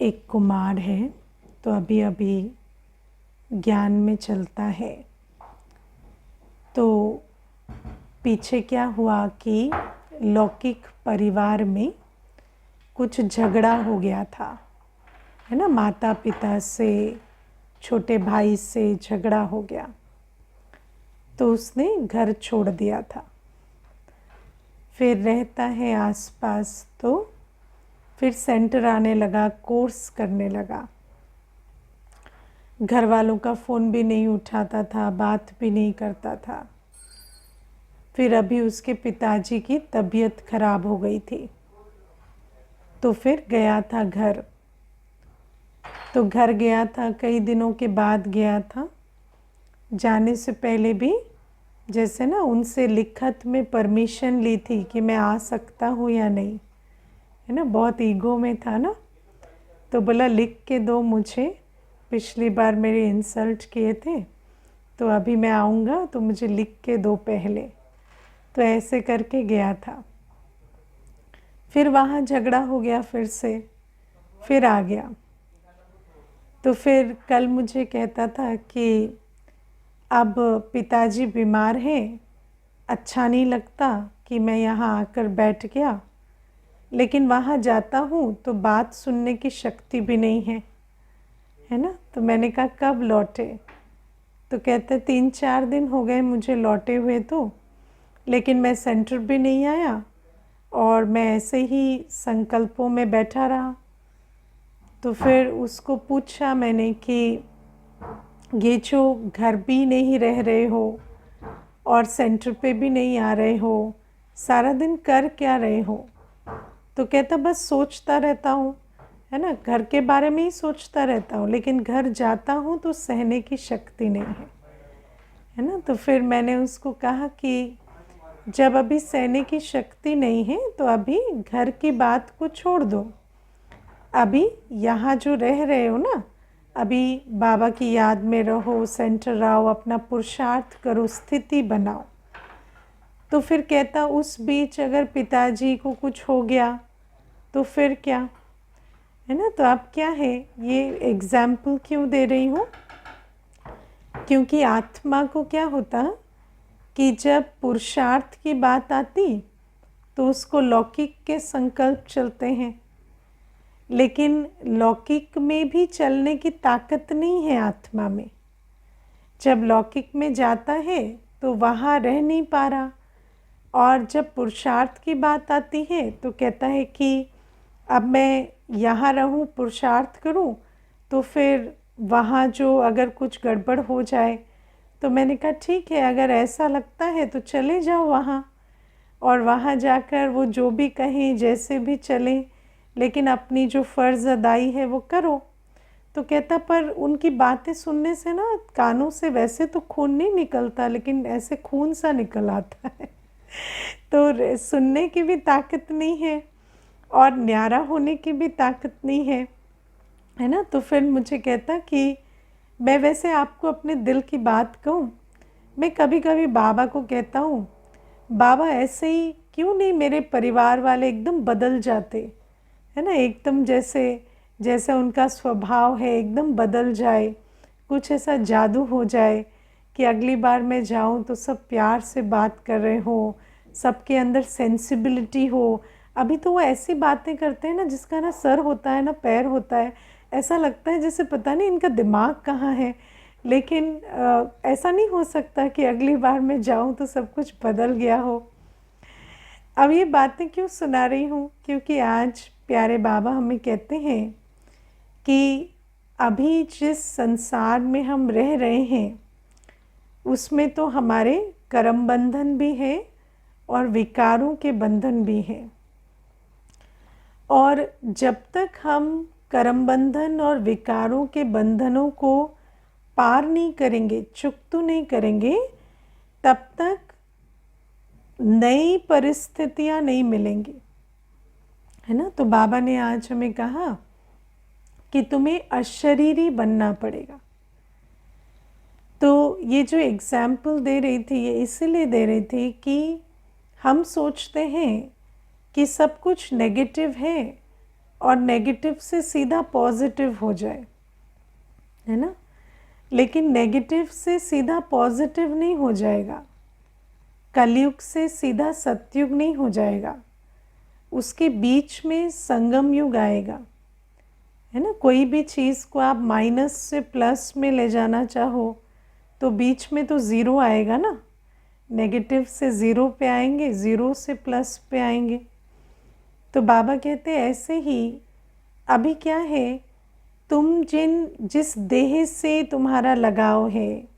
एक कुमार है, तो अभी अभी ज्ञान में चलता है। तो पीछे क्या हुआ कि लौकिक परिवार में कुछ झगड़ा हो गया था, है ना। माता पिता से, छोटे भाई से झगड़ा हो गया, तो उसने घर छोड़ दिया था। फिर रहता है आसपास, तो फिर सेंटर आने लगा, कोर्स करने लगा। घर वालों का फ़ोन भी नहीं उठाता था, बात भी नहीं करता था। फिर अभी उसके पिताजी की तबीयत खराब हो गई थी, तो फिर गया था घर। तो घर गया था, कई दिनों के बाद गया था। जाने से पहले भी जैसे ना उनसे लिखत में परमिशन ली थी कि मैं आ सकता हूँ या नहीं, है ना। बहुत ईगो में था ना, तो बोला लिख के दो मुझे, पिछली बार मेरे इंसल्ट किए थे, तो अभी मैं आऊँगा तो मुझे लिख के दो पहले। तो ऐसे करके गया था। फिर वहाँ झगड़ा हो गया फिर से, फिर आ गया। तो फिर कल मुझे कहता था कि अब पिताजी बीमार हैं, अच्छा नहीं लगता कि मैं यहाँ आकर बैठ गया, लेकिन वहाँ जाता हूँ तो बात सुनने की शक्ति भी नहीं है ना। तो मैंने कहा कब लौटे? तो कहते 3-4 दिन हो गए मुझे लौटे हुए, तो लेकिन मैं सेंटर भी नहीं आया और मैं ऐसे ही संकल्पों में बैठा रहा। तो फिर उसको पूछा मैंने कि ये जो घर भी नहीं रह रहे हो और सेंटर पे भी नहीं आ रहे हो, सारा दिन कर क्या रहे हो? तो कहता बस सोचता रहता हूँ, है ना, घर के बारे में ही सोचता रहता हूँ, लेकिन घर जाता हूँ तो सहने की शक्ति नहीं है ना। तो फिर मैंने उसको कहा कि जब अभी सहने की शक्ति नहीं है तो अभी घर की बात को छोड़ दो। अभी यहाँ जो रह रहे हो ना, अभी बाबा की याद में रहो, सेंटर आओ, अपना पुरुषार्थ करो, स्थिति बनाओ। तो फिर कहता उस बीच अगर पिताजी को कुछ हो गया तो फिर क्या, है ना। तो अब क्या है, ये एग्जाम्पल क्यों दे रही हूँ, क्योंकि आत्मा को क्या होता कि जब पुरुषार्थ की बात आती तो उसको लौकिक के संकल्प चलते हैं, लेकिन लौकिक में भी चलने की ताकत नहीं है आत्मा में। जब लौकिक में जाता है तो वहाँ रह नहीं पा रहा, और जब पुरुषार्थ की बात आती है तो कहता है कि अब मैं यहाँ रहूँ, पुरुषार्थ करूँ, तो फिर वहाँ जो अगर कुछ गड़बड़ हो जाए। तो मैंने कहा ठीक है, अगर ऐसा लगता है तो चले जाओ वहाँ, और वहाँ जाकर वो जो भी कहें, जैसे भी चलें, लेकिन अपनी जो फ़र्ज़ अदाई है वो करो। तो कहता पर उनकी बातें सुनने से ना कानों से वैसे तो खून नहीं निकलता, लेकिन ऐसे खून सा निकल आता है तो सुनने की भी ताकत नहीं है और न्यारा होने की भी ताकत नहीं है ना। तो फिर मुझे कहता कि मैं वैसे आपको अपने दिल की बात कहूँ, मैं कभी कभी बाबा को कहता हूँ, बाबा ऐसे ही क्यों नहीं मेरे परिवार वाले एकदम बदल जाते, है ना, एकदम जैसे जैसा उनका स्वभाव है एकदम बदल जाए, कुछ ऐसा जादू हो जाए कि अगली बार मैं जाऊं तो सब प्यार से बात कर रहे हो, सबके अंदर सेंसिबिलिटी हो। अभी तो वो ऐसी बातें करते हैं ना जिसका ना सर होता है ना पैर होता है, ऐसा लगता है जैसे पता नहीं इनका दिमाग कहाँ है। लेकिन ऐसा नहीं हो सकता कि अगली बार मैं जाऊं तो सब कुछ बदल गया हो। अब ये बातें क्यों सुना रही हूँ, क्योंकि आज प्यारे बाबा हमें कहते हैं कि अभी जिस संसार में हम रह रहे हैं उसमें तो हमारे कर्म बंधन भी है और विकारों के बंधन भी हैं, और जब तक हम कर्म बंधन और विकारों के बंधनों को पार नहीं करेंगे, चुकता नहीं करेंगे, तब तक नई परिस्थितियां नहीं मिलेंगी, है ना। तो बाबा ने आज हमें कहा कि तुम्हें अशरीरी बनना पड़ेगा। तो ये जो एग्जाम्पल दे रही थी ये इसलिए दे रही थी कि हम सोचते हैं कि सब कुछ नेगेटिव है और नेगेटिव से सीधा पॉजिटिव हो जाए, है ना। लेकिन नेगेटिव से सीधा पॉजिटिव नहीं हो जाएगा, कलयुग से सीधा सतयुग नहीं हो जाएगा, उसके बीच में संगम युग आएगा, है ना। कोई भी चीज़ को आप माइनस से प्लस में ले जाना चाहो तो बीच में तो ज़ीरो आएगा ना, नेगेटिव से ज़ीरो पे आएंगे, ज़ीरो से प्लस पे आएंगे। तो बाबा कहते हैं ऐसे ही अभी क्या है, तुम जिस देह से तुम्हारा लगाव है,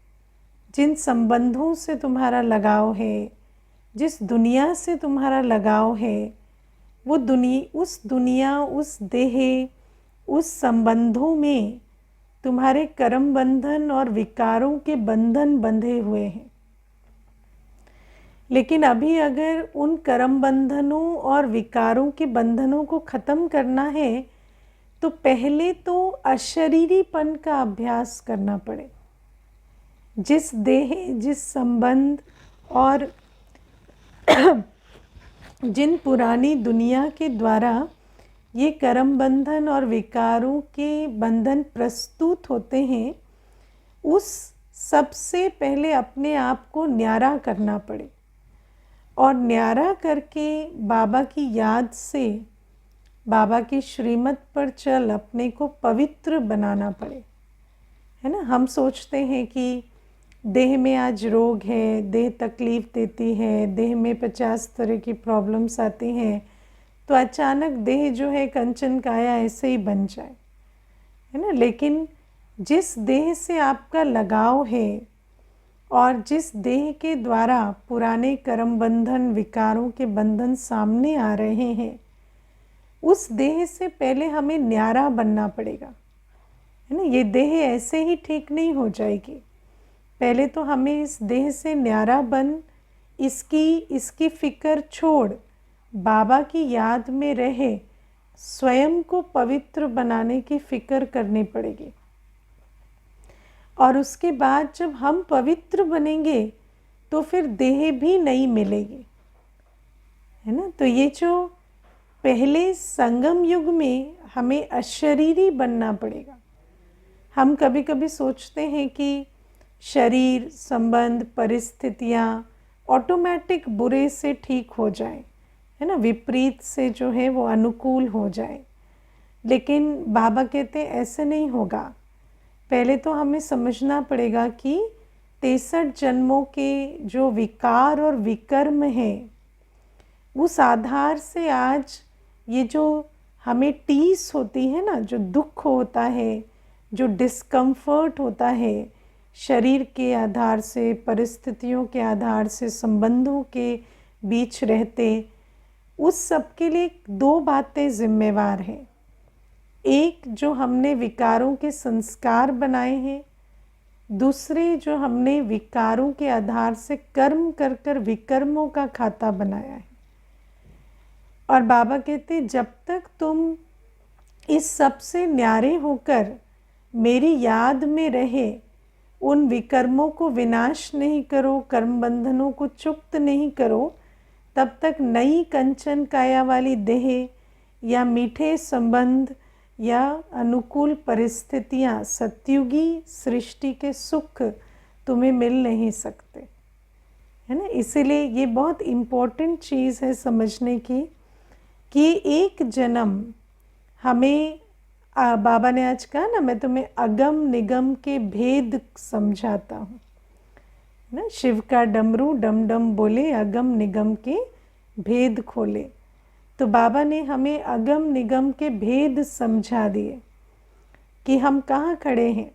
जिन संबंधों से तुम्हारा लगाव है, जिस दुनिया से तुम्हारा लगाव है, वो उस दुनिया, उस देह, उस संबंधों में तुम्हारे कर्म बंधन और विकारों के बंधन बंधे हुए हैं। लेकिन अभी अगर उन कर्म बंधनों और विकारों के बंधनों को ख़त्म करना है तो पहले तो अशरीरीपन का अभ्यास करना पड़े। जिस देह, जिस संबंध और जिन पुरानी दुनिया के द्वारा ये कर्म बंधन और विकारों के बंधन प्रस्तुत होते हैं, उस सबसे पहले अपने आप को न्यारा करना पड़े और न्यारा करके बाबा की याद से, बाबा की श्रीमत पर चल अपने को पवित्र बनाना पड़े, है ना। हम सोचते हैं कि देह में आज रोग है, देह तकलीफ़ देती है, देह में 50 तरह की प्रॉब्लम्स आती हैं, तो अचानक देह जो है कंचन काया ऐसे ही बन जाए, है ना। लेकिन जिस देह से आपका लगाव है और जिस देह के द्वारा पुराने कर्म बंधन, विकारों के बंधन सामने आ रहे हैं, उस देह से पहले हमें न्यारा बनना पड़ेगा, है ना। ये देह ऐसे ही ठीक नहीं हो जाएगी, पहले तो हमें इस देह से न्यारा बन, इसकी फ़िक्र छोड़, बाबा की याद में रहे, स्वयं को पवित्र बनाने की फ़िक्र करनी पड़ेगी। और उसके बाद जब हम पवित्र बनेंगे तो फिर देह भी नहीं मिलेगी, है ना। तो ये जो पहले संगम युग में हमें अशरीरी बनना पड़ेगा। हम कभी कभी सोचते हैं कि शरीर, संबंध, परिस्थितियाँ ऑटोमेटिक बुरे से ठीक हो जाए, है ना, विपरीत से जो है वो अनुकूल हो जाए। लेकिन बाबा कहते हैं ऐसे नहीं होगा। पहले तो हमें समझना पड़ेगा कि 63 जन्मों के जो विकार और विकर्म हैं, उस आधार से आज ये जो हमें टीस होती है ना, जो दुख होता है, जो डिस्कम्फर्ट होता है, शरीर के आधार से, परिस्थितियों के आधार से, संबंधों के बीच रहते, उस सब के लिए 2 बातें जिम्मेवार हैं। एक, जो हमने विकारों के संस्कार बनाए हैं, दूसरे जो हमने विकारों के आधार से कर्म कर कर विकर्मों का खाता बनाया है। और बाबा कहते जब तक तुम इस सब से न्यारे होकर मेरी याद में रहे, उन विकर्मों को विनाश नहीं करो, कर्म बंधनों को चुक्त नहीं करो, तब तक नई कंचन काया वाली देह या मीठे संबंध या अनुकूल परिस्थितियाँ, सतयुगी सृष्टि के सुख तुम्हें मिल नहीं सकते, है ना। इसीलिए ये बहुत इम्पोर्टेंट चीज़ है समझने की कि एक जन्म हमें बाबा ने आज कहा ना, मैं तुम्हें अगम निगम के भेद समझाता हूँ ना। शिव का डमरू डम डम बोले, अगम निगम के भेद खोले। तो बाबा ने हमें अगम निगम के भेद समझा दिए कि हम कहाँ खड़े हैं।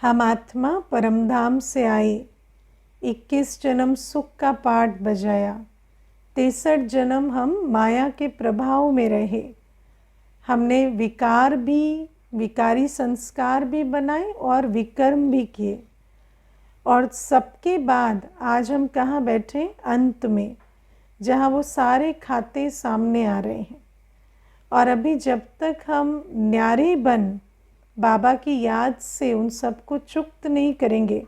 हम आत्मा परमधाम से आए, 21 जन्म सुख का पाठ बजाया, 63 जन्म हम माया के प्रभाव में रहे, हमने विकार भी, विकारी संस्कार भी बनाए और विकर्म भी किए। और सबके बाद आज हम कहाँ बैठे, अंत में, जहाँ वो सारे खाते सामने आ रहे हैं। और अभी जब तक हम न्यारे बन बाबा की याद से उन सबको चुक्त नहीं करेंगे,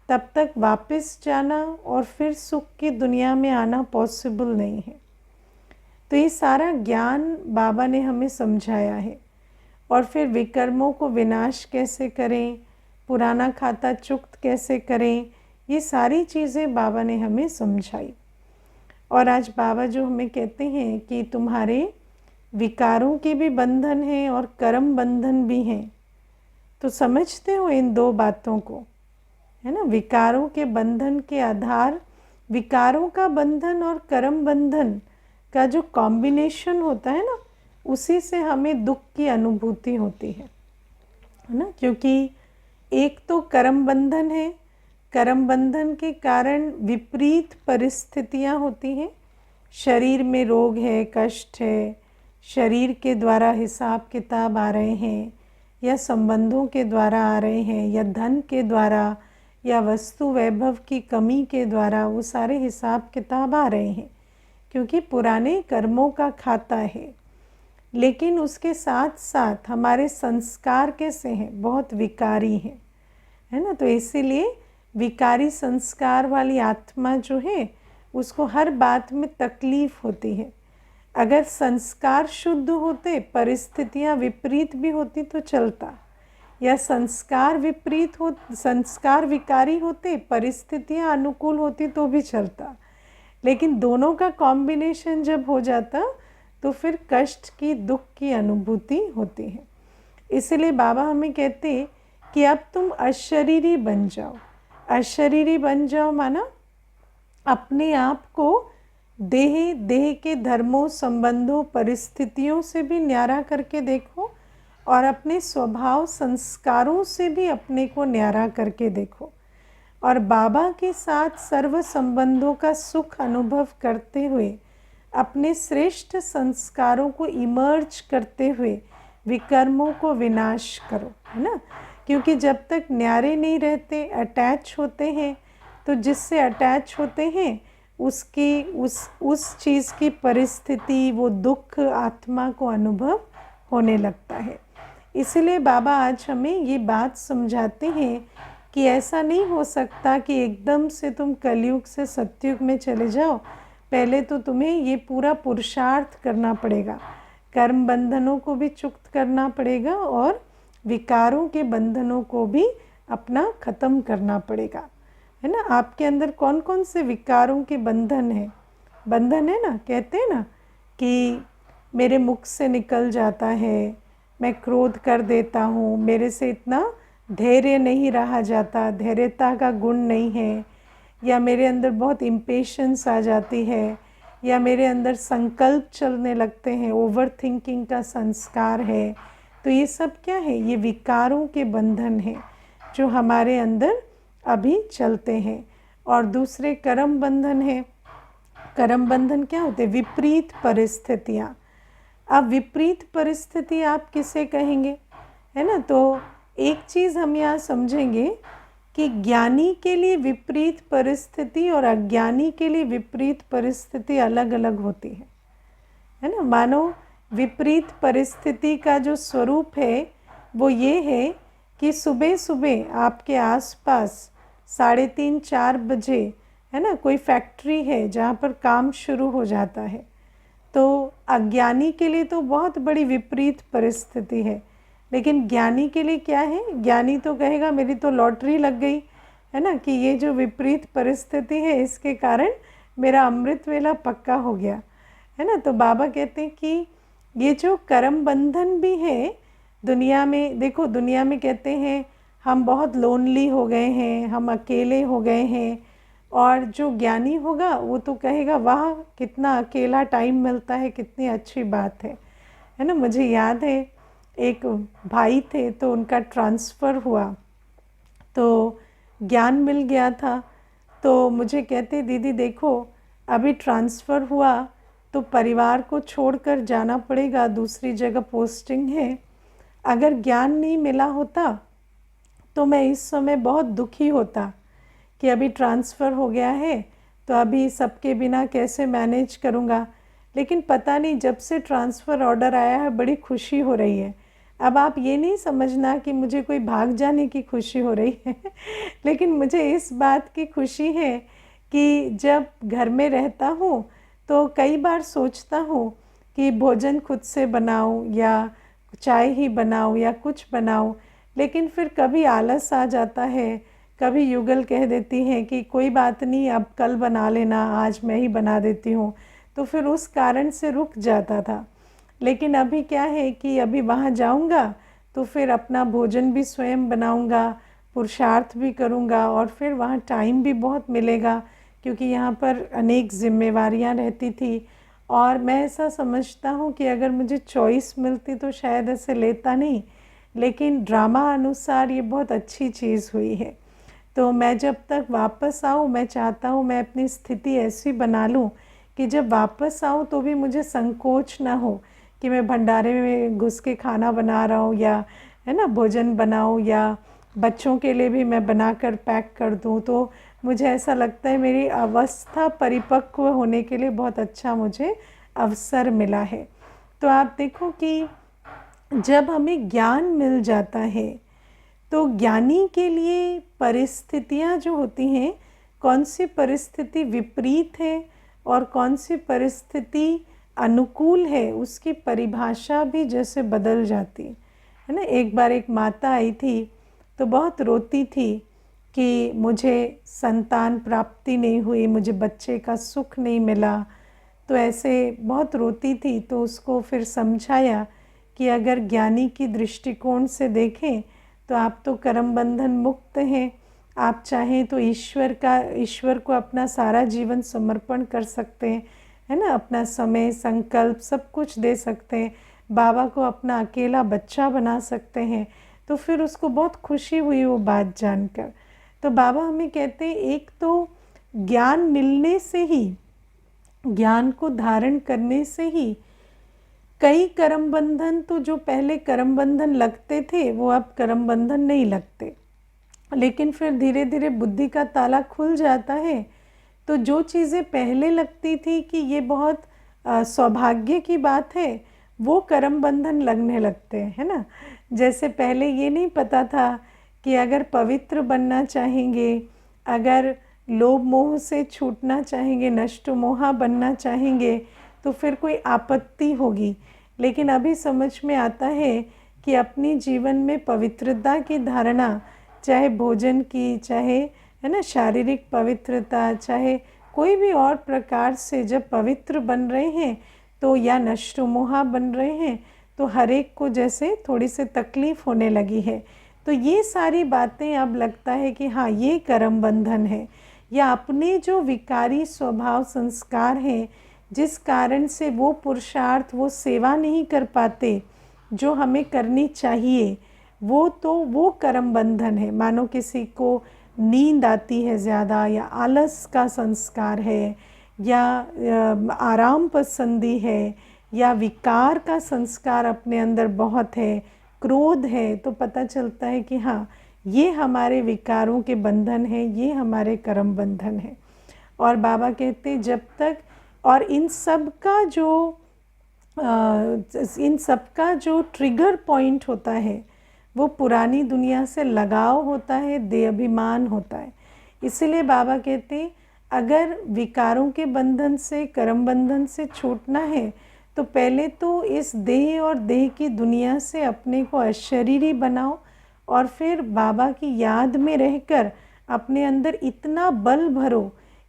तब तक वापस जाना और फिर सुख की दुनिया में आना पॉसिबल नहीं है। तो ये सारा ज्ञान बाबा ने हमें समझाया है। और फिर विकर्मों को विनाश कैसे करें, पुराना खाता चुक्त कैसे करें, ये सारी चीज़ें बाबा ने हमें समझाई। और आज बाबा जो हमें कहते हैं कि तुम्हारे विकारों के भी बंधन हैं और कर्म बंधन भी हैं, तो समझते हो इन दो बातों को, है ना। विकारों के बंधन के आधार, विकारों का बंधन और कर्म बंधन का जो कॉम्बिनेशन होता है ना, उसी से हमें दुख की अनुभूति होती है ना। क्योंकि एक तो कर्म बंधन है, कर्म बंधन के कारण विपरीत परिस्थितियां होती हैं। शरीर में रोग है, कष्ट है, शरीर के द्वारा हिसाब किताब आ रहे हैं, या संबंधों के द्वारा आ रहे हैं, या धन के द्वारा, या वस्तु वैभव की कमी के द्वारा, वो सारे हिसाब किताब आ रहे हैं क्योंकि पुराने कर्मों का खाता है। लेकिन उसके साथ साथ हमारे संस्कार कैसे हैं, बहुत विकारी हैं, है ना। तो इसीलिए विकारी संस्कार वाली आत्मा जो है उसको हर बात में तकलीफ होती है। अगर संस्कार शुद्ध होते, परिस्थितियां विपरीत भी होती तो चलता, या संस्कार विपरीत हो, संस्कार विकारी होते, परिस्थितियां अनुकूल होती तो भी चलता। लेकिन दोनों का कॉम्बिनेशन जब हो जाता तो फिर कष्ट की, दुख की अनुभूति होती है। इसलिए बाबा हमें कहते कि अब तुम अशरीरी बन जाओ। अशरीरी बन जाओ माना अपने आप को देह के धर्मों, संबंधों, परिस्थितियों से भी न्यारा करके देखो, और अपने स्वभाव संस्कारों से भी अपने को न्यारा करके देखो, और बाबा के साथ सर्व संबंधों का सुख अनुभव करते हुए अपने श्रेष्ठ संस्कारों को इमर्ज करते हुए विकर्मों को विनाश करो, है ना। क्योंकि जब तक न्यारे नहीं रहते, अटैच होते हैं, तो जिससे अटैच होते हैं उसकी उस चीज़ की परिस्थिति, वो दुख आत्मा को अनुभव होने लगता है। इसलिए बाबा आज हमें ये बात समझाते हैं कि ऐसा नहीं हो सकता कि एकदम से तुम कलयुग से सतयुग में चले जाओ। पहले तो तुम्हें ये पूरा पुरुषार्थ करना पड़ेगा, कर्म बंधनों को भी चुक्त करना पड़ेगा और विकारों के बंधनों को भी अपना ख़त्म करना पड़ेगा, है ना। आपके अंदर कौन कौन से विकारों के बंधन है? बंधन है ना, कहते हैं ना कि मेरे मुख से निकल जाता है, मैं क्रोध कर देता हूँ, मेरे से इतना धैर्य नहीं रहा जाता, धैर्यता का गुण नहीं है, या मेरे अंदर बहुत इम्पेशंस आ जाती है, या मेरे अंदर संकल्प चलने लगते हैं, ओवर थिंकिंग का संस्कार है। तो ये सब क्या है? ये विकारों के बंधन हैं जो हमारे अंदर अभी चलते हैं। और दूसरे कर्म बंधन है। कर्म बंधन क्या होते हैं? विपरीत परिस्थितियाँ। अब विपरीत परिस्थिति आप किसे कहेंगे, है ना। तो एक चीज़ हम यहाँ समझेंगे कि ज्ञानी के लिए विपरीत परिस्थिति और अज्ञानी के लिए विपरीत परिस्थिति अलग अलग होती है ना। मानो विपरीत परिस्थिति का जो स्वरूप है वो ये है कि सुबह सुबह आपके आसपास 3:30-4 बजे, है ना, कोई फैक्ट्री है जहाँ पर काम शुरू हो जाता है, तो अज्ञानी के लिए तो बहुत बड़ी विपरीत परिस्थिति है। लेकिन ज्ञानी के लिए क्या है? ज्ञानी तो कहेगा मेरी तो लॉटरी लग गई, है ना, कि ये जो विपरीत परिस्थिति है इसके कारण मेरा अमृत वेला पक्का हो गया, है ना। तो बाबा कहते हैं कि ये जो कर्म बंधन भी है दुनिया में, देखो दुनिया में कहते हैं हम बहुत लोनली हो गए हैं, हम अकेले हो गए हैं, और जो ज्ञानी होगा वो तो कहेगा वाह कितना अकेला टाइम मिलता है, कितनी अच्छी बात है ना। मुझे याद है एक भाई थे तो उनका ट्रांसफ़र हुआ तो ज्ञान मिल गया था, तो मुझे कहते दीदी देखो अभी ट्रांसफ़र हुआ तो परिवार को छोड़कर जाना पड़ेगा, दूसरी जगह पोस्टिंग है। अगर ज्ञान नहीं मिला होता तो मैं इस समय बहुत दुखी होता कि अभी ट्रांसफ़र हो गया है तो अभी सबके बिना कैसे मैनेज करूँगा। लेकिन पता नहीं जब से ट्रांसफ़र ऑर्डर आया है बड़ी खुशी हो रही है। अब आप ये नहीं समझना कि मुझे कोई भाग जाने की खुशी हो रही है लेकिन मुझे इस बात की खुशी है कि जब घर में रहता हूँ तो कई बार सोचता हूँ कि भोजन खुद से बनाऊँ या चाय ही बनाऊँ या कुछ बनाऊँ, लेकिन फिर कभी आलस आ जाता है, कभी युगल कह देती हैं कि कोई बात नहीं, अब कल बना लेना, आज मैं ही बना देती हूँ, तो फिर उस कारण से रुक जाता था। लेकिन अभी क्या है कि अभी वहाँ जाऊँगा तो फिर अपना भोजन भी स्वयं बनाऊँगा, पुरुषार्थ भी करूँगा और फिर वहाँ टाइम भी बहुत मिलेगा, क्योंकि यहाँ पर अनेक जिम्मेवारियाँ रहती थी। और मैं ऐसा समझता हूँ कि अगर मुझे चॉइस मिलती तो शायद ऐसे लेता नहीं, लेकिन ड्रामा अनुसार ये बहुत अच्छी चीज़ हुई है। तो मैं जब तक वापस आऊँ, मैं चाहता हूँ मैं अपनी स्थिति ऐसी बना लूँ कि जब वापस आऊँ तो भी मुझे संकोच ना हो कि मैं भंडारे में घुस के खाना बना रहा हूँ या है ना भोजन बनाऊँ, या बच्चों के लिए भी मैं बनाकर पैक कर दूँ। तो मुझे ऐसा लगता है मेरी अवस्था परिपक्व होने के लिए बहुत अच्छा मुझे अवसर मिला है। तो आप देखो कि जब हमें ज्ञान मिल जाता है तो ज्ञानी के लिए परिस्थितियाँ जो होती हैं, कौन सी परिस्थिति विपरीत है और कौन सी परिस्थिति अनुकूल है, उसकी परिभाषा भी जैसे बदल जाती है ना। एक बार एक माता आई थी तो बहुत रोती थी कि मुझे संतान प्राप्ति नहीं हुई, मुझे बच्चे का सुख नहीं मिला, तो ऐसे बहुत रोती थी। तो उसको फिर समझाया कि अगर ज्ञानी की दृष्टिकोण से देखें तो आप तो कर्म बंधन मुक्त हैं, आप चाहें तो ईश्वर को अपना सारा जीवन समर्पण कर सकते हैं, है ना, अपना समय संकल्प सब कुछ दे सकते हैं, बाबा को अपना अकेला बच्चा बना सकते हैं। तो फिर उसको बहुत खुशी हुई वो बात जानकर। तो बाबा हमें कहते हैं एक तो ज्ञान मिलने से ही, ज्ञान को धारण करने से ही कई कर्म बंधन, तो जो पहले कर्म बंधन लगते थे वो अब कर्म बंधन नहीं लगते, लेकिन फिर धीरे धीरे बुद्धि का ताला खुल जाता है। तो जो चीज़ें पहले लगती थी कि ये बहुत सौभाग्य की बात है, वो कर्म बंधन लगने लगते हैं, है ना। जैसे पहले ये नहीं पता था कि अगर पवित्र बनना चाहेंगे, अगर लोभ मोह से छूटना चाहेंगे, नष्ट मोहा बनना चाहेंगे, तो फिर कोई आपत्ति होगी। लेकिन अभी समझ में आता है कि अपनी जीवन में पवित्रता की धारणा, चाहे भोजन की, चाहे है ना शारीरिक पवित्रता, चाहे कोई भी और प्रकार से जब पवित्र बन रहे हैं तो या नष्ट मोहा बन रहे हैं, तो हर एक को जैसे थोड़ी सी तकलीफ़ होने लगी है। तो ये सारी बातें अब लगता है कि हाँ ये कर्म बंधन है, या अपने जो विकारी स्वभाव संस्कार हैं जिस कारण से वो पुरुषार्थ, वो सेवा नहीं कर पाते जो हमें करनी चाहिए, वो कर्म बंधन है। मानो किसी को नींद आती है ज़्यादा, या आलस का संस्कार है, या आराम पसंदी है, या विकार का संस्कार अपने अंदर बहुत है, क्रोध है, तो पता चलता है कि हाँ ये हमारे विकारों के बंधन है, ये हमारे कर्म बंधन है। और बाबा कहते जब तक, और इन सब का जो ट्रिगर पॉइंट होता है वो पुरानी दुनिया से लगाव होता है, देहाभिमान होता है। इसीलिए बाबा कहते अगर विकारों के बंधन से, कर्म बंधन से छूटना है तो पहले तो इस देह और देह की दुनिया से अपने को अशरीरी बनाओ, और फिर बाबा की याद में रहकर अपने अंदर इतना बल भरो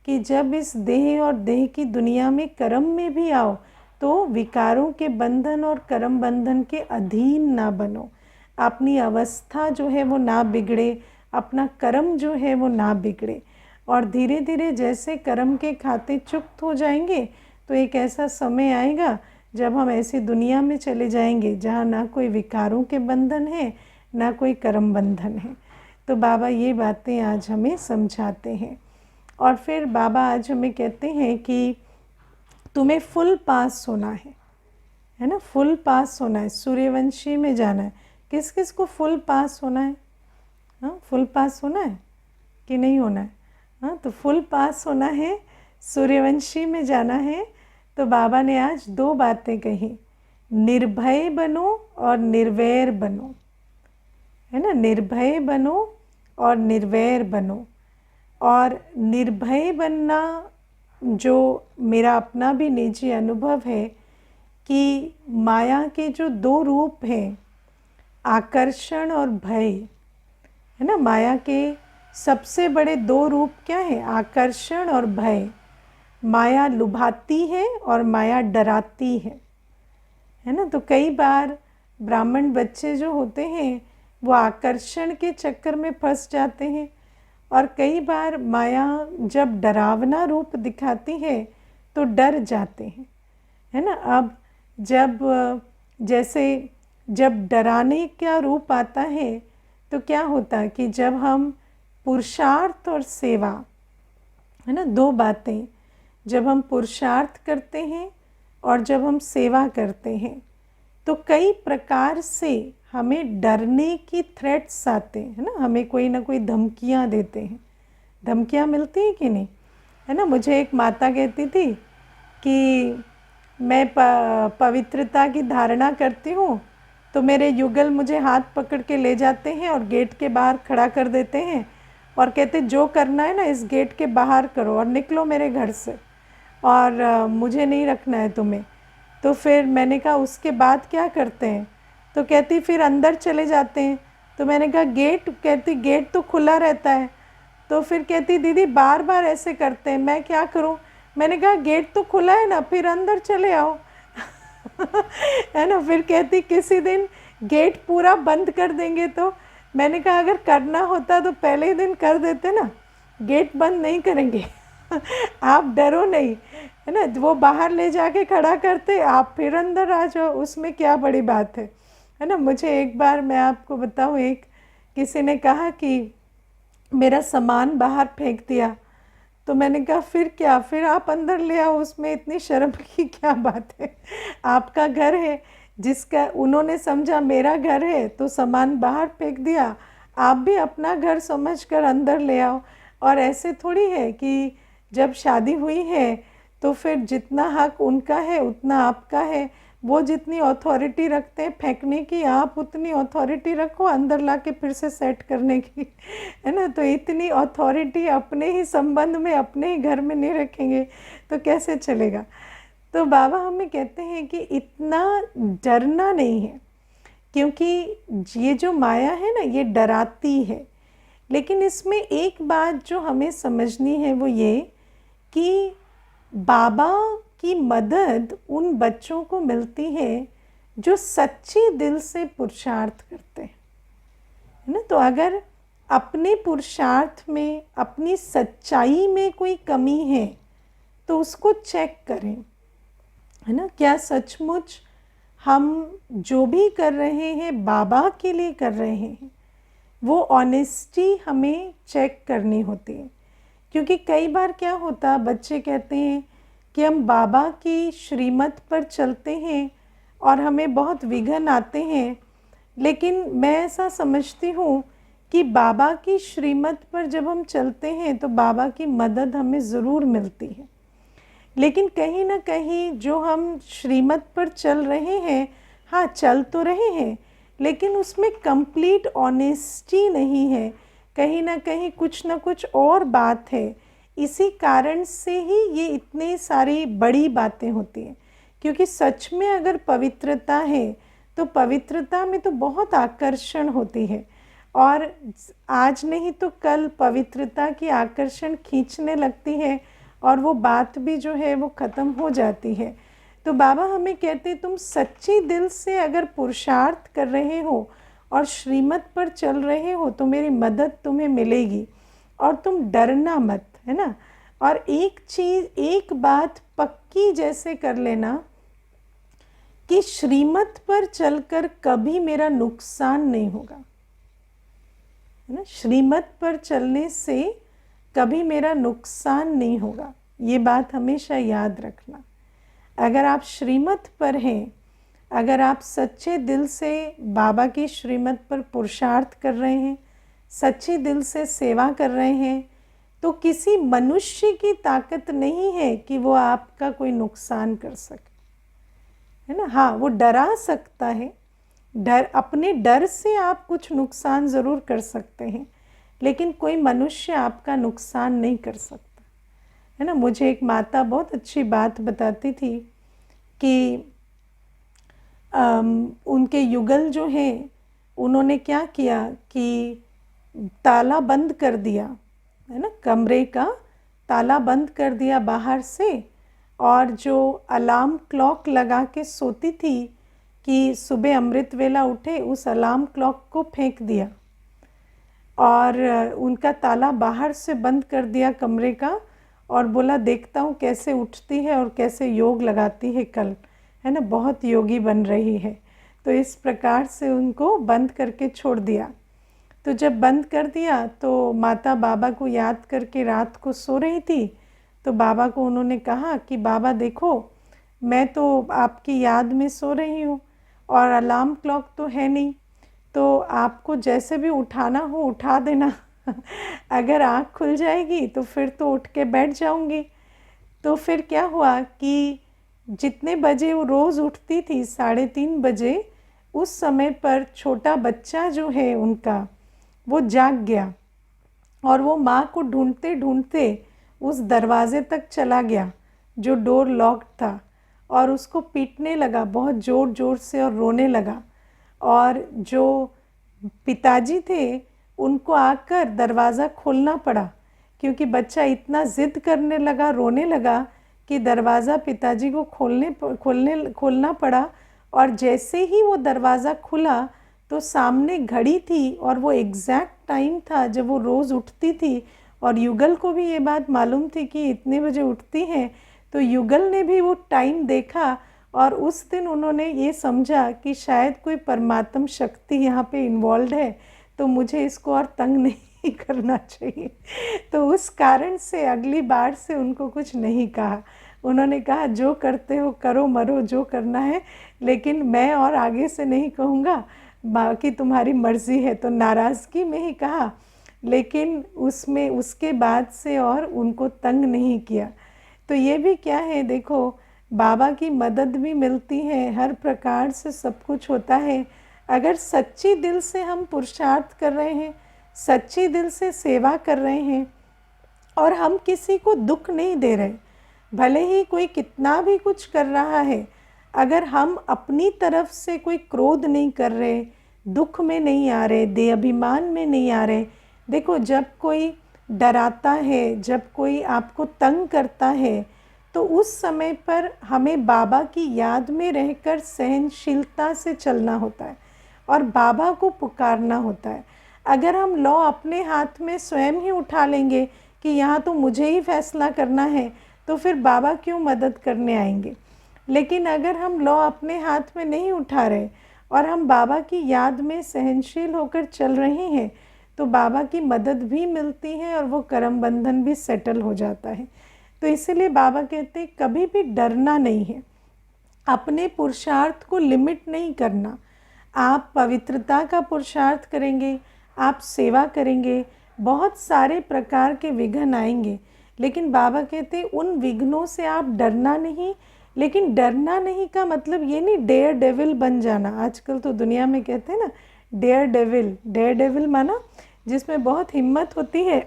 कि जब इस देह और देह की दुनिया में कर्म में भी आओ तो विकारों के बंधन और कर्म बंधन के अधीन ना बनो, अपनी अवस्था जो है वो ना बिगड़े, अपना कर्म जो है वो ना बिगड़े। और धीरे धीरे जैसे कर्म के खाते चुक्त हो जाएंगे तो एक ऐसा समय आएगा जब हम ऐसी दुनिया में चले जाएंगे जहाँ ना कोई विकारों के बंधन है, ना कोई कर्म बंधन है। तो बाबा ये बातें आज हमें समझाते हैं। और फिर बाबा आज हमें कहते हैं कि तुम्हें फुल पास होना है ना, फुल पास होना है, सूर्यवंशी में जाना है। किस किस को फुल पास होना है? हाँ, फुल पास होना है कि नहीं होना है? हाँ, तो फुल पास होना है, सूर्यवंशी में जाना है। तो बाबा ने आज दो बातें कही, निर्भय बनो और निर्वैर बनो, है ना, निर्भय बनो और निर्वैर बनो। और निर्भय बनना जो मेरा अपना भी निजी अनुभव है कि माया के जो दो रूप हैं, आकर्षण और भय, है ना। माया के सबसे बड़े दो रूप क्या है? आकर्षण और भय। माया लुभाती है और माया डराती है ना। तो कई बार ब्राह्मण बच्चे जो होते हैं वो आकर्षण के चक्कर में फंस जाते हैं, और कई बार माया जब डरावना रूप दिखाती है तो डर जाते हैं, है ना। अब जैसे जब डराने का रूप आता है तो क्या होता है कि जब हम पुरुषार्थ और सेवा, है ना, दो बातें, जब हम पुरुषार्थ करते हैं और जब हम सेवा करते हैं तो कई प्रकार से हमें डरने की थ्रेट्स आते हैं, है ना। हमें कोई ना कोई धमकियां देते हैं, धमकियां मिलती हैं कि नहीं, है ना। मुझे एक माता कहती थी कि मैं पवित्रता की धारणा करती हूँ तो मेरे युगल मुझे हाथ पकड़ के ले जाते हैं और गेट के बाहर खड़ा कर देते हैं और कहते जो करना है ना इस गेट के बाहर करो और निकलो मेरे घर से, और मुझे नहीं रखना है तुम्हें। तो फिर मैंने कहा उसके बाद क्या करते हैं? तो कहती फिर अंदर चले जाते हैं। तो मैंने कहा गेट, कहती गेट तो खुला रहता है। तो फिर कहती दीदी बार बार ऐसे करते हैं, मैं क्या करूं? मैंने कहा गेट तो खुला है ना, फिर अंदर चले आओ। है ना। फिर कहती किसी दिन गेट पूरा बंद कर देंगे तो। मैंने कहा अगर करना होता तो पहले ही दिन कर देते ना, गेट बंद नहीं करेंगे। आप डरो नहीं, है ना। वो बाहर ले जाके खड़ा करते, आप फिर अंदर आ जाओ, उसमें क्या बड़ी बात है ना। मुझे एक बार मैं आपको बताऊं, एक किसी ने कहा कि मेरा सामान बाहर फेंक दिया, तो मैंने कहा फिर क्या, फिर आप अंदर ले आओ, उसमें इतनी शर्म की क्या बात है? आपका घर है, जिसका उन्होंने समझा मेरा घर है तो सामान बाहर फेंक दिया, आप भी अपना घर समझकर अंदर ले आओ। और ऐसे थोड़ी है कि जब शादी हुई है तो फिर जितना हक उनका है उतना आपका है। वो जितनी अथॉरिटी रखते हैं फेंकने की, आप उतनी अथॉरिटी रखो अंदर लाके फिर से सेट करने की, है ना। तो इतनी अथॉरिटी अपने ही संबंध में, अपने ही घर में नहीं रखेंगे तो कैसे चलेगा। तो बाबा हमें कहते हैं कि इतना डरना नहीं है, क्योंकि ये जो माया है ना ये डराती है। लेकिन इसमें एक बात जो हमें समझनी है वो ये कि बाबा की मदद उन बच्चों को मिलती है जो सच्चे दिल से पुरुषार्थ करते हैं, है ना। तो अगर अपने पुरुषार्थ में, अपनी सच्चाई में कोई कमी है तो उसको चेक करें, है ना। क्या सचमुच हम जो भी कर रहे हैं बाबा के लिए कर रहे हैं? वो ऑनेस्टी हमें चेक करनी होती है। क्योंकि कई बार क्या होता, बच्चे कहते हैं कि हम बाबा की श्रीमत पर चलते हैं और हमें बहुत विघ्न आते हैं, लेकिन मैं ऐसा समझती हूँ कि बाबा की श्रीमत पर जब हम चलते हैं तो बाबा की मदद हमें ज़रूर मिलती है। लेकिन कहीं ना कहीं जो हम श्रीमत पर चल रहे हैं, हाँ चल तो रहे हैं, लेकिन उसमें कंप्लीट ऑनेस्टी नहीं है, कहीं ना कहीं कुछ ना कुछ और बात है। इसी कारण से ही ये इतनी सारी बड़ी बातें होती हैं। क्योंकि सच में अगर पवित्रता है तो पवित्रता में तो बहुत आकर्षण होती है, और आज नहीं तो कल पवित्रता की आकर्षण खींचने लगती है और वो बात भी जो है वो ख़त्म हो जाती है। तो बाबा हमें कहते तुम सच्चे दिल से अगर पुरुषार्थ कर रहे हो और श्रीमत पर चल रहे हो तो मेरी मदद तुम्हें मिलेगी, और तुम डरना मत, है ना। और एक चीज़, एक बात पक्की जैसे कर लेना कि श्रीमत पर चलकर कभी मेरा नुकसान नहीं होगा, है ना। श्रीमत पर चलने से कभी मेरा नुकसान नहीं होगा, ये बात हमेशा याद रखना। अगर आप श्रीमत पर हैं, अगर आप सच्चे दिल से बाबा की श्रीमत पर पुरुषार्थ कर रहे हैं, सच्चे दिल से सेवा कर रहे हैं, तो किसी मनुष्य की ताकत नहीं है कि वो आपका कोई नुकसान कर सके, है ना। हाँ वो डरा सकता है, डर, अपने डर से आप कुछ नुकसान ज़रूर कर सकते हैं, लेकिन कोई मनुष्य आपका नुकसान नहीं कर सकता, है ना। मुझे एक माता बहुत अच्छी बात बताती थी कि उनके युगल जो हैं उन्होंने क्या किया कि ताला बंद कर दिया, है ना, कमरे का ताला बंद कर दिया बाहर से, और जो अलार्म क्लॉक लगा के सोती थी कि सुबह अमृत वेला उठे, उस अलार्म क्लॉक को फेंक दिया और उनका ताला बाहर से बंद कर दिया कमरे का, और बोला देखता हूँ कैसे उठती है और कैसे योग लगाती है कल, है ना, बहुत योगी बन रही है। तो इस प्रकार से उनको बंद करके छोड़ दिया। तो जब बंद कर दिया तो माता बाबा को याद करके रात को सो रही थी, तो बाबा को उन्होंने कहा कि बाबा देखो, मैं तो आपकी याद में सो रही हूँ और अलार्म क्लॉक तो है नहीं, तो आपको जैसे भी उठाना हो उठा देना अगर आँख खुल जाएगी तो फिर तो उठ के बैठ जाऊँगी। तो फिर क्या हुआ कि जितने बजे वो रोज़ उठती थी, 3:30 बजे, उस समय पर छोटा बच्चा जो है उनका वो जाग गया और वो माँ को ढूंढते ढूंढते उस दरवाज़े तक चला गया जो डोर लॉक्ड था, और उसको पीटने लगा बहुत ज़ोर ज़ोर से और रोने लगा। और जो पिताजी थे उनको आकर दरवाज़ा खोलना पड़ा, क्योंकि बच्चा इतना ज़िद करने लगा, रोने लगा कि दरवाज़ा पिताजी को खोलना पड़ा। और जैसे ही वो दरवाज़ा खुला तो सामने घड़ी थी और वो एग्जैक्ट टाइम था जब वो रोज़ उठती थी, और युगल को भी ये बात मालूम थी कि इतने बजे उठती हैं। तो युगल ने भी वो टाइम देखा और उस दिन उन्होंने ये समझा कि शायद कोई परमात्म शक्ति यहाँ पे इन्वॉल्व है, तो मुझे इसको और तंग नहीं करना चाहिए। तो उस कारण से अगली बार से उनको कुछ नहीं कहा। उन्होंने कहा जो करते हो करो, मरो जो करना है, लेकिन मैं और आगे से नहीं कहूँगा, बाकी तुम्हारी मर्ज़ी है। तो नाराज़गी में ही कहा, लेकिन उसमें उसके बाद से और उनको तंग नहीं किया। तो ये भी क्या है, देखो बाबा की मदद भी मिलती है, हर प्रकार से सब कुछ होता है। अगर सच्ची दिल से हम पुरुषार्थ कर रहे हैं, सच्ची दिल से सेवा कर रहे हैं और हम किसी को दुख नहीं दे रहे, भले ही कोई कितना भी कुछ कर रहा है, अगर हम अपनी तरफ से कोई क्रोध नहीं कर रहे, दुख में नहीं आ रहे, देह अभिमान में नहीं आ रहे। देखो जब कोई डराता है, जब कोई आपको तंग करता है, तो उस समय पर हमें बाबा की याद में रहकर सहनशीलता से चलना होता है और बाबा को पुकारना होता है। अगर हम लॉ अपने हाथ में स्वयं ही उठा लेंगे कि यहाँ तो मुझे ही फैसला करना है, तो फिर बाबा क्यों मदद करने आएंगे। लेकिन अगर हम लॉ अपने हाथ में नहीं उठा रहे और हम बाबा की याद में सहनशील होकर चल रहे हैं, तो बाबा की मदद भी मिलती है और वो कर्म बंधन भी सेटल हो जाता है। तो इसीलिए बाबा कहते हैं कभी भी डरना नहीं है, अपने पुरुषार्थ को लिमिट नहीं करना। आप पवित्रता का पुरुषार्थ करेंगे, आप सेवा करेंगे, बहुत सारे प्रकार के विघ्न आएंगे, लेकिन बाबा कहते हैं उन विघ्नों से आप डरना नहीं। लेकिन डरना नहीं का मतलब ये नहीं डेयर डेविल बन जाना। आजकल तो दुनिया में कहते हैं ना डेयर डेविल माना जिसमें बहुत हिम्मत होती है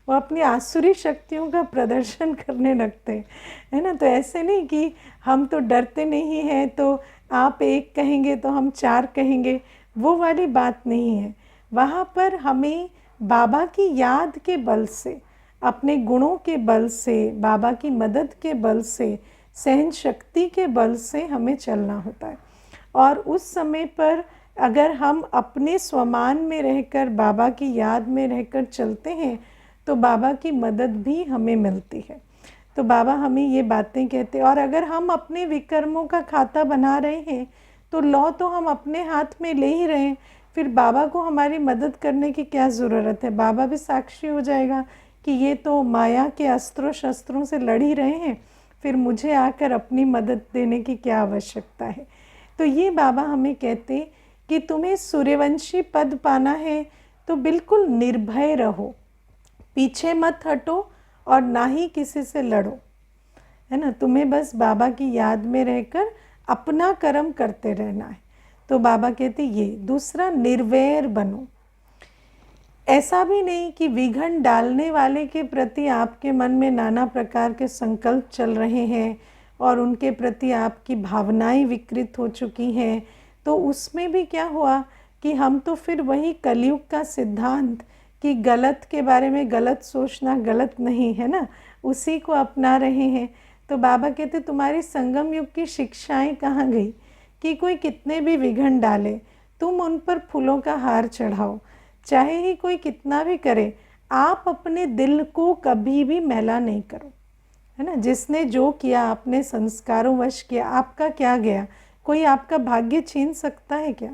वो अपनी आसुरी शक्तियों का प्रदर्शन करने लगते हैं, है ना। तो ऐसे नहीं कि हम तो डरते नहीं हैं, तो आप एक कहेंगे तो हम 4 कहेंगे, वो वाली बात नहीं है। वहाँ पर हमें बाबा की याद के बल से, अपने गुणों के बल से, बाबा की मदद के बल से, सहन शक्ति के बल से हमें चलना होता है। और उस समय पर अगर हम अपने स्वमान में रहकर बाबा की याद में रहकर चलते हैं, तो बाबा की मदद भी हमें मिलती है। तो बाबा हमें ये बातें कहते हैं। और अगर हम अपने विकर्मों का खाता बना रहे हैं, तो लॉ तो हम अपने हाथ में ले ही रहे हैं, फिर बाबा को हमारी मदद करने की क्या ज़रूरत है। बाबा भी साक्षी हो जाएगा कि ये तो माया के अस्त्रों शस्त्रों से लड़ ही रहे हैं, फिर मुझे आकर अपनी मदद देने की क्या आवश्यकता है। तो ये बाबा हमें कहते हैं कि तुम्हें सूर्यवंशी पद पाना है तो बिल्कुल निर्भय रहो, पीछे मत हटो और ना ही किसी से लड़ो, है ना। तुम्हें बस बाबा की याद में रहकर अपना कर्म करते रहना है। तो बाबा कहते ये। दूसरा, निर्वैर बनो। ऐसा भी नहीं कि विघन डालने वाले के प्रति आपके मन में नाना प्रकार के संकल्प चल रहे हैं और उनके प्रति आपकी भावनाएं विकृत हो चुकी हैं, तो उसमें भी क्या हुआ कि हम तो फिर वही कलयुग का सिद्धांत कि गलत के बारे में गलत सोचना गलत नहीं है ना, उसी को अपना रहे हैं। तो बाबा कहते तुम्हारी संगम युग की शिक्षाएं कहाँ गई कि कोई कितने भी विघन डाले तुम उन पर फूलों का हार चढ़ाओ, चाहे ही कोई कितना भी करे, आप अपने दिल को कभी भी मैला नहीं करो, है ना। जिसने जो किया आपने संस्कारों वश किया, आपका क्या गया? कोई आपका भाग्य छीन सकता है क्या?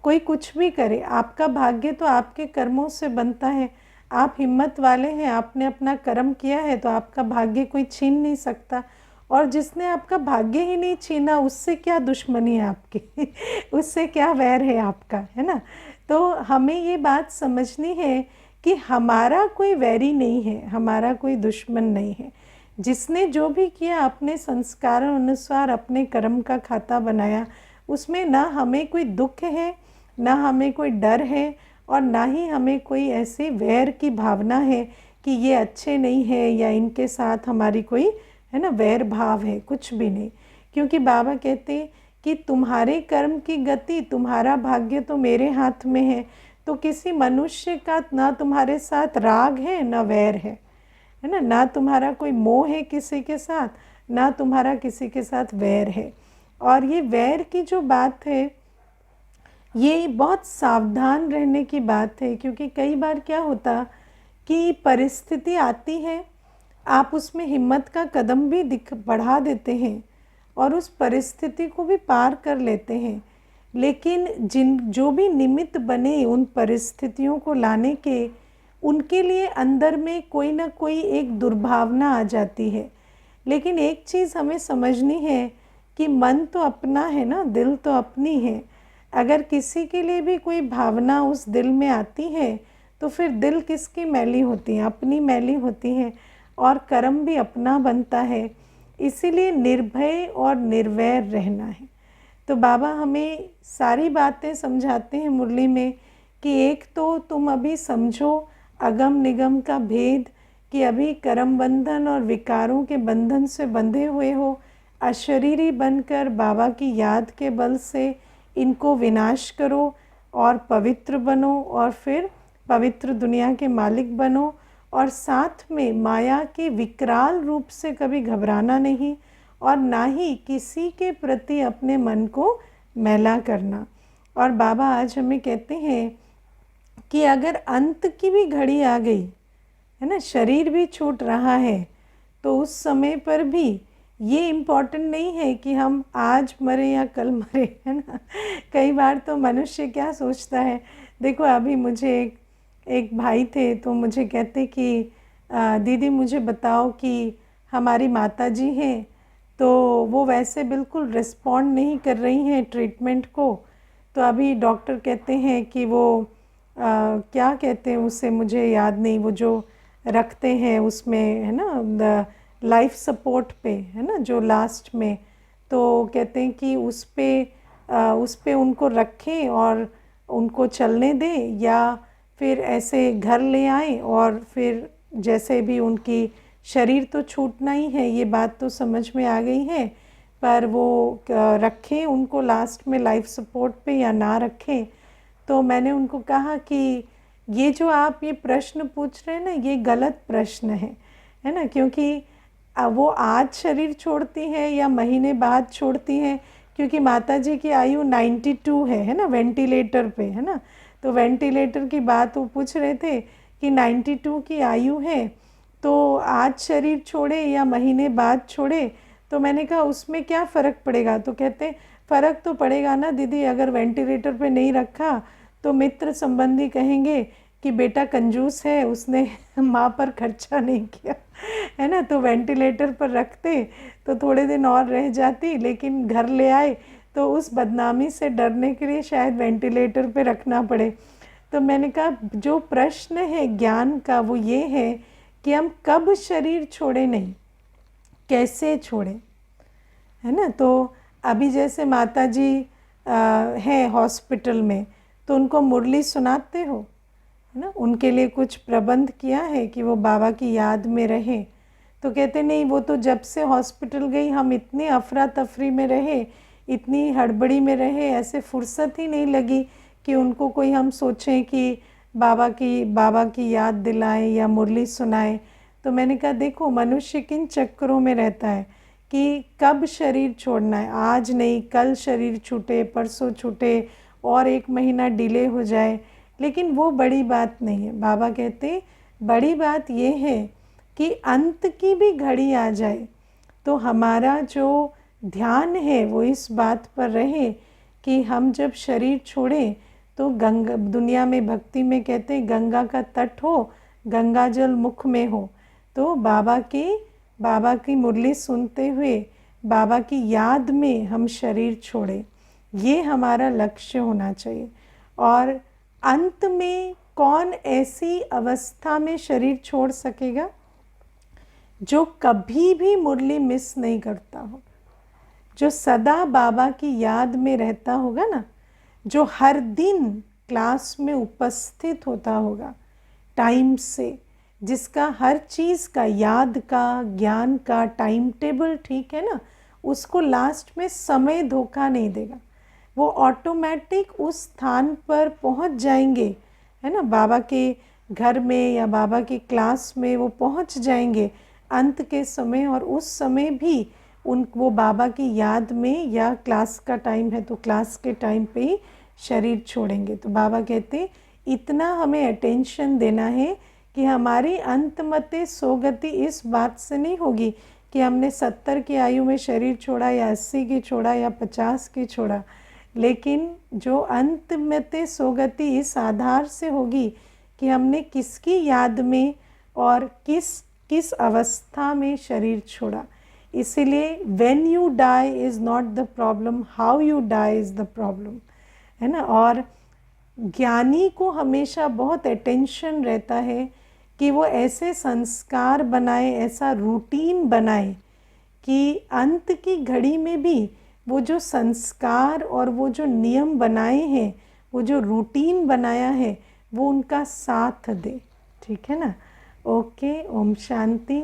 कोई कुछ भी करे, आपका भाग्य तो आपके कर्मों से बनता है। आप हिम्मत वाले हैं, आपने अपना कर्म किया है तो आपका भाग्य कोई छीन नहीं सकता। और जिसने आपका भाग्य ही नहीं छीना, उससे क्या दुश्मनी है आपकी उससे क्या वैर है आपका, है ना। तो हमें ये बात समझनी है कि हमारा कोई वैरी नहीं है, हमारा कोई दुश्मन नहीं है। जिसने जो भी किया अपने संस्कारों अनुसार अपने कर्म का खाता बनाया, उसमें ना हमें कोई दुख है, ना हमें कोई डर है, और ना ही हमें कोई ऐसे वैर की भावना है कि ये अच्छे नहीं है या इनके साथ हमारी कोई, है ना, वैर भाव है, कुछ भी नहीं। क्योंकि बाबा कहते कि तुम्हारे कर्म की गति, तुम्हारा भाग्य तो मेरे हाथ में है। तो किसी मनुष्य का ना तुम्हारे साथ राग है ना वैर है ना, ना तुम्हारा कोई मोह है किसी के साथ, ना तुम्हारा किसी के साथ वैर है। और ये वैर की जो बात है, ये बहुत सावधान रहने की बात है। क्योंकि कई बार क्या होता कि परिस्थिति आती है, आप उसमें हिम्मत का कदम भी बढ़ा देते हैं और उस परिस्थिति को भी पार कर लेते हैं, लेकिन जो भी निमित्त बने उन परिस्थितियों को लाने के, उनके लिए अंदर में कोई ना कोई एक दुर्भावना आ जाती है। लेकिन एक चीज़ हमें समझनी है कि मन तो अपना है ना, दिल तो अपनी है। अगर किसी के लिए भी कोई भावना उस दिल में आती है तो फिर दिल किसकी मैली होती है? अपनी मैली होती है, और कर्म भी अपना बनता है। इसीलिए निर्भय और निर्वैर रहना है। तो बाबा हमें सारी बातें समझाते हैं मुरली में कि एक तो तुम अभी समझो अगम निगम का भेद, कि अभी कर्म बंधन और विकारों के बंधन से बंधे हुए हो, अशरीरी बनकर बाबा की याद के बल से इनको विनाश करो और पवित्र बनो, और फिर पवित्र दुनिया के मालिक बनो। और साथ में माया के विकराल रूप से कभी घबराना नहीं, और ना ही किसी के प्रति अपने मन को मैला करना। और बाबा आज हमें कहते हैं कि अगर अंत की भी घड़ी आ गई, है ना, शरीर भी छूट रहा है, तो उस समय पर भी ये इम्पोर्टेंट नहीं है कि हम आज मरे या कल मरे, है ना। कई बार तो मनुष्य क्या सोचता है, देखो अभी मुझे एक भाई थे तो मुझे कहते कि दीदी मुझे बताओ कि हमारी माता जी हैं तो वो वैसे बिल्कुल रिस्पॉन्ड नहीं कर रही हैं ट्रीटमेंट को। तो अभी डॉक्टर कहते हैं कि वो क्या कहते हैं उसे, मुझे याद नहीं, वो जो रखते हैं उसमें, है ना, लाइफ सपोर्ट पे, है ना, जो लास्ट में, तो कहते हैं कि उस पे उनको रखें और उनको चलने दें, या फिर ऐसे घर ले आएं और फिर जैसे भी उनकी शरीर तो छूटना ही है, ये बात तो समझ में आ गई है, पर वो रखें उनको लास्ट में लाइफ सपोर्ट पे या ना रखें। तो मैंने उनको कहा कि ये जो आप ये प्रश्न पूछ रहे हैं ना, ये गलत प्रश्न है ना। क्योंकि वो आज शरीर छोड़ती है या महीने बाद छोड़ती हैं, क्योंकि माताजी की आयु 92 है ना, वेंटिलेटर पे, है ना। तो वेंटिलेटर की बात वो पूछ रहे थे कि 92 की आयु है, तो आज शरीर छोड़े या महीने बाद छोड़े। तो मैंने कहा उसमें क्या फ़र्क पड़ेगा? तो कहते फ़र्क तो पड़ेगा ना दीदी, अगर वेंटिलेटर पे नहीं रखा तो मित्र संबंधी कहेंगे कि बेटा कंजूस है, उसने माँ पर खर्चा नहीं किया, है ना। तो वेंटिलेटर पर रखते तो थोड़े दिन और रह जाती, लेकिन घर ले आए तो उस बदनामी से डरने के लिए शायद वेंटिलेटर पे रखना पड़े। तो मैंने कहा जो प्रश्न है ज्ञान का वो ये है कि हम कब शरीर छोड़े नहीं, कैसे छोड़े, है ना। तो अभी जैसे माता जी है हॉस्पिटल में, तो उनको मुरली सुनाते हो, है ना, उनके लिए कुछ प्रबंध किया है कि वो बाबा की याद में रहे। तो कहते नहीं, वो तो जब से हॉस्पिटल गई हम इतने अफरा तफरी में रहे, इतनी हड़बड़ी में रहे, ऐसे फुर्सत ही नहीं लगी कि उनको कोई हम सोचें कि बाबा की याद दिलाएं या मुरली सुनाएं। तो मैंने कहा देखो, मनुष्य किन चक्करों में रहता है कि कब शरीर छोड़ना है, आज नहीं कल शरीर छूटे, परसों छूटे, और 1 महीना डिले हो जाए, लेकिन वो बड़ी बात नहीं है। बाबा कहते बड़ी बात ये है कि अंत की भी घड़ी आ जाए तो हमारा जो ध्यान है वो इस बात पर रहे कि हम जब शरीर छोड़ें तो गंगा, दुनिया में भक्ति में कहते हैं गंगा का तट हो, गंगा जल मुख में हो। तो बाबा की मुरली सुनते हुए बाबा की याद में हम शरीर छोड़ें, ये हमारा लक्ष्य होना चाहिए। और अंत में कौन ऐसी अवस्था में शरीर छोड़ सकेगा जो कभी भी मुरली मिस नहीं करता हो, जो सदा बाबा की याद में रहता होगा ना, जो हर दिन क्लास में उपस्थित होता होगा टाइम से, जिसका हर चीज़ का, याद का, ज्ञान का टाइम टेबल ठीक है ना, उसको लास्ट में समय धोखा नहीं देगा। वो ऑटोमेटिक उस स्थान पर पहुंच जाएंगे, है ना, बाबा के घर में या बाबा की क्लास में वो पहुंच जाएंगे अंत के समय। और उस समय भी वो बाबा की याद में, या क्लास का टाइम है तो क्लास के टाइम पे ही शरीर छोड़ेंगे। तो बाबा कहते इतना हमें अटेंशन देना है कि हमारी अंतमते सोगति इस बात से नहीं होगी कि हमने 70 की आयु में शरीर छोड़ा या 80 की छोड़ा या 50 की छोड़ा, लेकिन जो अंतमते सोगति इस आधार से होगी कि हमने किसकी याद में और किस अवस्था में शरीर छोड़ा। इसीलिए when you die is not the problem, how you die is the problem, है ना। और ज्ञानी को हमेशा बहुत अटेंशन रहता है कि वो ऐसे संस्कार बनाए, ऐसा रूटीन बनाए कि अंत की घड़ी में भी वो जो संस्कार और वो जो नियम बनाए हैं, वो जो रूटीन बनाया है, वो उनका साथ दे। ठीक है ना। ओके, ओम शांति।